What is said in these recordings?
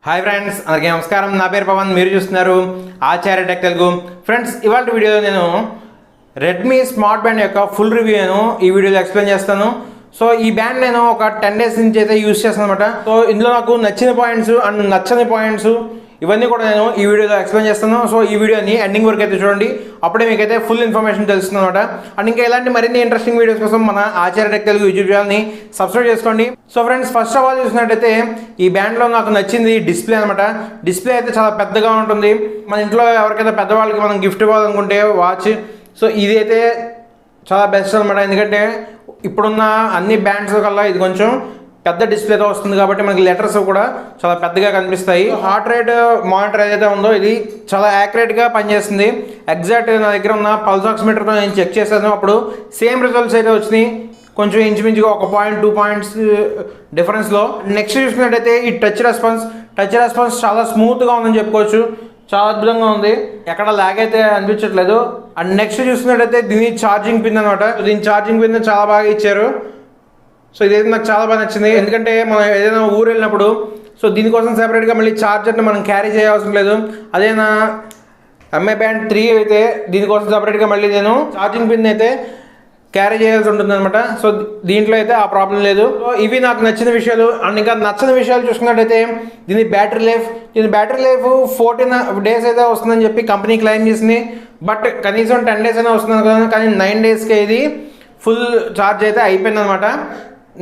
Hi friends, అందరికీ నమస్కారం. నా పేరు పవన్, మీరు చూస్తున్నారు ఆచార్య టెక్ తెలుగు. ఫ్రెండ్స్, ఇవాళ వీడియోలో నేను రెడ్మీ స్మార్ట్ బ్యాండ్ యొక్క ఫుల్ రివ్యూను ఈ వీడియోలో ఎక్స్ప్లెయిన్ చేస్తాను. సో ఈ బ్యాండ్ నేను ఒక 10 days నుంచి అయితే యూజ్ చేస్తాను అనమాట. సో ఇందులో నాకు నచ్చిన పాయింట్స్ అండ్ నచ్చని పాయింట్స్ ఇవన్నీ కూడా నేను ఈ వీడియోలో ఎక్స్ప్లెయిన్ చేస్తాను. సో ఈ వీడియోని ఎండింగ్ వరకు అయితే చూడండి, అప్పుడే మీకైతే ఫుల్ ఇన్ఫర్మేషన్ తెలుస్తుంది అనమాట. అండ్ ఇంకా ఇలాంటి మరిన్ని ఇంట్రెస్టింగ్ వీడియోస్ కోసం మన ఆచార్య టెక్ తెలుగు యూట్యూబ్ ఛానల్ని సబ్స్క్రైబ్ చేసుకోండి. So friends, first of all చూసినట్టయితే ఈ బ్యాండ్లో నాకు నచ్చింది డిస్ప్లే అనమాట. డిస్ప్లే అయితే చాలా పెద్దగా ఉంటుంది. మన ఇంట్లో ఎవరికైతే పెద్దవాళ్ళకి మనం గిఫ్ట్ ఇవ్వాలనుకుంటే వాచ్, సో ఇది అయితే చాలా బెస్ట్ అనమాట. ఎందుకంటే ఇప్పుడున్న అన్ని బ్యాండ్స్ కల్లా ఇది కొంచెం పెద్ద డిస్ప్లేతో వస్తుంది కాబట్టి మనకి లెటర్స్ కూడా చాలా పెద్దగా కనిపిస్తాయి. హార్ట్ రేట్ మానిటర్ ఏదైతే ఉందో ఇది చాలా యాక్యురేట్గా పనిచేస్తుంది. ఎగ్జాక్ట్ నా దగ్గర ఉన్న పల్స్ ఆక్సిమీటర్తో నేను చెక్ చేశాను, అప్పుడు సేమ్ రిజల్ట్స్ అయితే వచ్చినాయి. కొంచెం ఇంచుమించుగా 1.2 పాయింట్స్ డిఫరెన్స్లో. నెక్స్ట్ చూసుకున్నట్టయితే ఈ టచ్ రెస్పాన్స్ చాలా స్మూత్గా ఉందని చెప్పుకోవచ్చు. చాలా అద్భుతంగా ఉంది, ఎక్కడ ల్యాగ్ అయితే అనిపించట్లేదు. అండ్ నెక్స్ట్ చూసుకున్నట్టయితే దీని ఛార్జింగ్ పిన్ అనమాట. దీని ఛార్జింగ్ పిన్ చాలా బాగా ఇచ్చారు. సో ఇదైతే నాకు చాలా బాగా నచ్చింది. ఎందుకంటే మనం ఏదైనా ఊరు వెళ్ళినప్పుడు సో దీనికోసం సెపరేట్గా మళ్ళీ ఛార్జర్ని మనం క్యారీ చేయవలసిన లేదు. అదే నా ఎంఐ బ్యాండ్ 3 అయితే దీనికోసం సెపరేట్గా మళ్ళీ నేను ఛార్జింగ్ పిన్ అయితే క్యారీ చేయాల్సి ఉంటుంది అనమాట. సో దీంట్లో అయితే ఆ ప్రాబ్లం లేదు. సో ఇవి నాకు నచ్చిన విషయాలు. అండ్ ఇంకా నచ్చని విషయాలు చూసుకున్నట్టయితే దీని బ్యాటరీ లైఫ్ 14 days అయితే వస్తుందని చెప్పి కంపెనీ క్లెయిమ్ చేసింది. బట్ కనీసం 10 days అయినా వస్తుంది కదా, కానీ 9 daysకే ఇది ఫుల్ ఛార్జ్ అయితే అయిపోయింది అనమాట.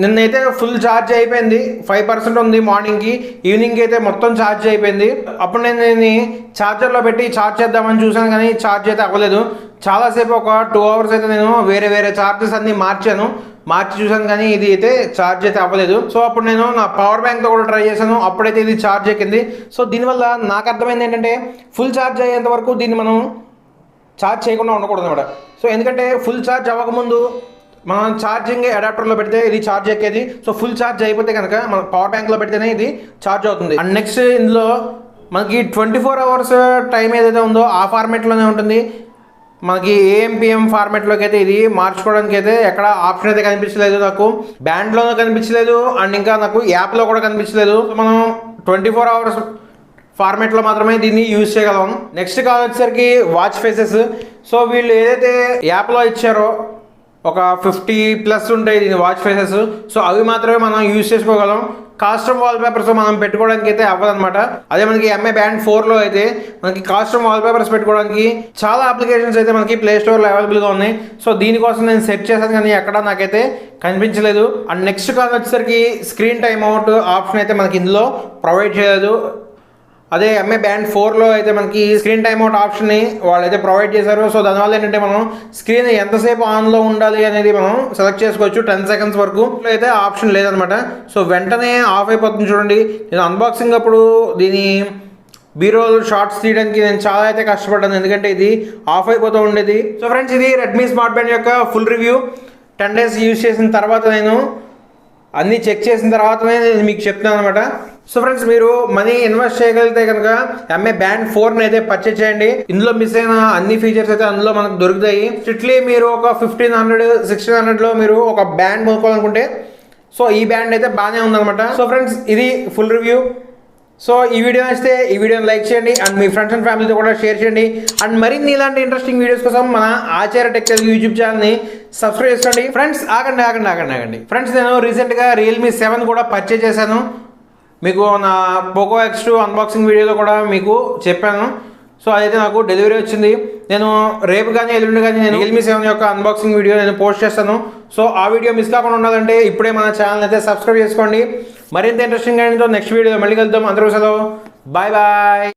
నిన్నైతే ఫుల్ ఛార్జ్ అయిపోయింది, 5% ఉంది మార్నింగ్కి. ఈవినింగ్కి అయితే మొత్తం ఛార్జ్ అయిపోయింది. అప్పుడు నేను దీన్ని ఛార్జర్లో పెట్టి ఛార్జ్ చేద్దామని చూశాను, కానీ ఛార్జ్ అయితే అవ్వలేదు. చాలాసేపు ఒక 2 hours అయితే నేను వేరే ఛార్జెస్ అన్నీ మార్చి చూశాను, కానీ ఇది అయితే ఛార్జ్ అయితే అవ్వలేదు. సో అప్పుడు నేను నా పవర్ బ్యాంక్తో కూడా ట్రై చేశాను, అప్పుడైతే ఇది ఛార్జ్ ఎక్కింది. సో దీనివల్ల నాకు అర్థమైంది ఏంటంటే ఫుల్ ఛార్జ్ అయ్యేంత వరకు దీన్ని మనం ఛార్జ్ చేయకుండా ఉండకూడదు అనమాట. సో ఎందుకంటే ఫుల్ ఛార్జ్ అవ్వకముందు మనం ఛార్జింగ్ అడాప్టర్లో పెడితే ఇది ఛార్జ్ ఎక్కేది. సో ఫుల్ ఛార్జ్ అయిపోతే కనుక మన పవర్ బ్యాంక్లో పెడితేనే ఇది ఛార్జ్ అవుతుంది. అండ్ నెక్స్ట్ ఇందులో మనకి 24 hours టైం ఏదైతే ఉందో ఆ ఫార్మేట్లోనే ఉంటుంది. మనకి AM/PM ఫార్మేట్లోకి అయితే ఇది మార్చుకోవడానికి అయితే ఎక్కడ ఆప్షన్ అయితే కనిపించలేదు నాకు. బ్యాండ్లోనూ కనిపించలేదు, అండ్ ఇంకా నాకు యాప్లో కూడా కనిపించలేదు. మనం 24 hours ఫార్మేట్లో మాత్రమే దీన్ని యూజ్ చేయగలం. నెక్స్ట్ వచ్చేసరికి వాచ్ ఫేసెస్. సో వీళ్ళు ఏదైతే యాప్లో ఇచ్చారో ఒక 50+ ఉంటాయి దీని వాచ్ ఫేసెస్. సో అవి మాత్రమే మనం యూజ్ చేసుకోగలం. కాస్ట్యూమ్ వాల్పేపర్స్ మనం పెట్టుకోవడానికి అయితే అవ్వదన్నమాట. అదే మనకి ఎంఐ బ్యాండ్ 4లో అయితే మనకి కాస్ట్యూమ్ వాల్పేపర్స్ పెట్టుకోవడానికి చాలా అప్లికేషన్స్ అయితే మనకి ప్లే స్టోర్లో అవైలబుల్గా ఉన్నాయి. సో దీనికోసం నేను సెట్ చేశాను, కానీ ఎక్కడ నాకైతే కనిపించలేదు. అండ్ నెక్స్ట్ వచ్చేసరికి స్క్రీన్ టైమ్ అవుట్ ఆప్షన్ అయితే మనకి ఇందులో ప్రొవైడ్ చేయలేదు. అదే ఎంఐ బ్యాండ్ 4లో అయితే మనకి స్క్రీన్ టైమ్ అవుట్ ఆప్షన్ని వాళ్ళైతే ప్రొవైడ్ చేశారు. సో దానివల్ల ఏంటంటే మనం స్క్రీన్ ఎంతసేపు ఆన్లో ఉండాలి అనేది మనం సెలెక్ట్ చేసుకోవచ్చు. 10 seconds వరకు అయితే ఆప్షన్ లేదనమాట. సో వెంటనే ఆఫ్ అయిపోతుంది. చూడండి, నేను అన్బాక్సింగ్ అప్పుడు దీని బీరోల్ షార్ట్స్ తీయడానికి నేను చాలా అయితే కష్టపడ్డాను, ఎందుకంటే ఇది ఆఫ్ అయిపోతూ ఉండేది. సో ఫ్రెండ్స్, ఇది రెడ్మీ స్మార్ట్ బ్యాండ్ యొక్క ఫుల్ రివ్యూ. 10 days యూజ్ చేసిన తర్వాత నేను అన్నీ చెక్ చేసిన తర్వాతనే నేను మీకు చెప్తున్నాను అనమాట. సో ఫ్రెండ్స్, మీరు మనీ ఇన్వెస్ట్ చేయగలిగితే కనుక ఎంఐ బ్యాండ్ 4 అయితే పర్చేజ్ చేయండి. ఇందులో మిస్ అయిన అన్ని ఫీచర్స్ అయితే అందులో మనకు దొరుకుతాయి. స్ట్రిక్ట్లీ మీరు ఒక 1500-1600లో మీరు ఒక బ్యాండ్ కొనుక్కోవాలనుకుంటే సో ఈ బ్యాండ్ అయితే బాగానే ఉందన్నమాట. సో ఫ్రెండ్స్, ఇది ఫుల్ రివ్యూ. సో ఈ వీడియో నచ్చితే ఈ వీడియోని లైక్ చేయండి, అండ్ మీ ఫ్రెండ్స్ అండ్ ఫ్యామిలీతో కూడా షేర్ చేయండి. అండ్ మరిన్ని ఇలాంటి ఇంట్రెస్టింగ్ వీడియోస్ కోసం మన ఆచార్య టెక్ తెలుగు యూట్యూబ్ ఛానల్ని సబ్స్క్రైబ్ చేసుకోండి. ఫ్రెండ్స్, ఆగండి. ఫ్రెండ్స్, నేను రీసెంట్గా Realme 7 కూడా పర్చేజ్ చేశాను. మీకు నా POCO X2 అన్బాక్సింగ్ వీడియోలో కూడా మీకు చెప్పాను. సో అదైతే నాకు డెలివరీ వచ్చింది. నేను రేపు కానీ ఎల్లుండి కానీ నేను Realme 7 యొక్క అన్బాక్సింగ్ వీడియో నేను పోస్ట్ చేస్తాను. సో ఆ వీడియో మిస్ కాకుండా ఉండాలంటే ఇప్పుడే మన ఛానల్ అయితే సబ్స్క్రైబ్ చేసుకోండి. మరింత ఇంట్రెస్టింగ్ అయినతో నెక్స్ట్ వీడియో మళ్ళీ కలుద్దాం. అందరూ సెలవు, బాయ్.